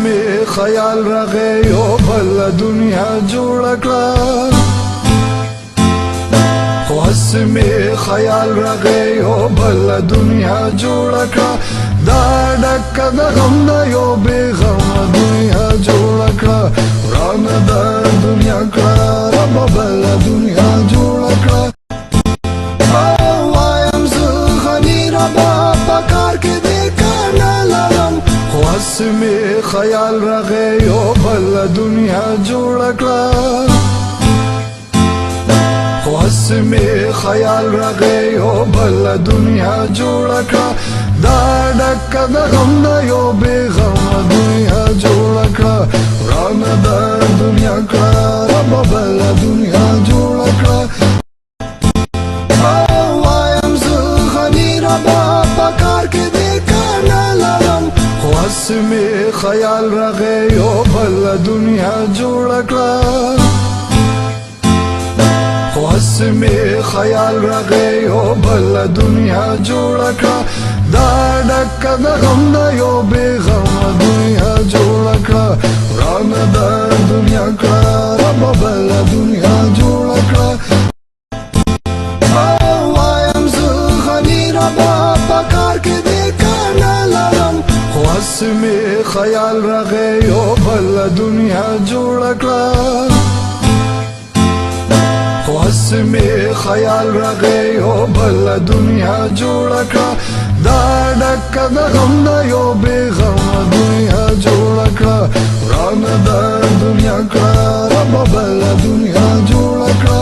می خیال راغی یو بل دنیا جوړ کړه خواست می خیال راغی یو بل دنیا جوړ کړه دا ډک د غم نه یو بې غمه دنیا جوړ کړه ورانه د دنیا کړه رب بل دنیا جوړ کړه وایم زه غني ربه په کار کې دې کار نه لرم خواست می خیال راغی یو بل دنیا جوړ کړه خواست می خیال راغی یو بل دنیا جوړ کړه دا ډک د غم نه یو بې غمه دنیا جوړ کړه ورانه د دنیا کړه رب بل دنیا جوړ کړه وایم زه غني ربه په کار کې دې کار نه لرم خواست می خیال راغی یو بل دنیا جوړ کړه خواست می خیال راغی یو بل دنیا جوړ کړه دا ډک د غم نه یو بې غمه دنیا جوړ کړه ورانه د دنیا کړه رب بل دنیا جوړ کړه وایم زه غني ربه په کار کې دې کار نه لرم خواست می خیال راغی یو بل دنیا جوړ کړه خواست می خیال راغی یو بل دنیا جوړ کړه دا ډک د غم نه یو بې غمه دنیا جوړ کړه ورانه د دنیا کړه رب بل دنیا جوړ کړه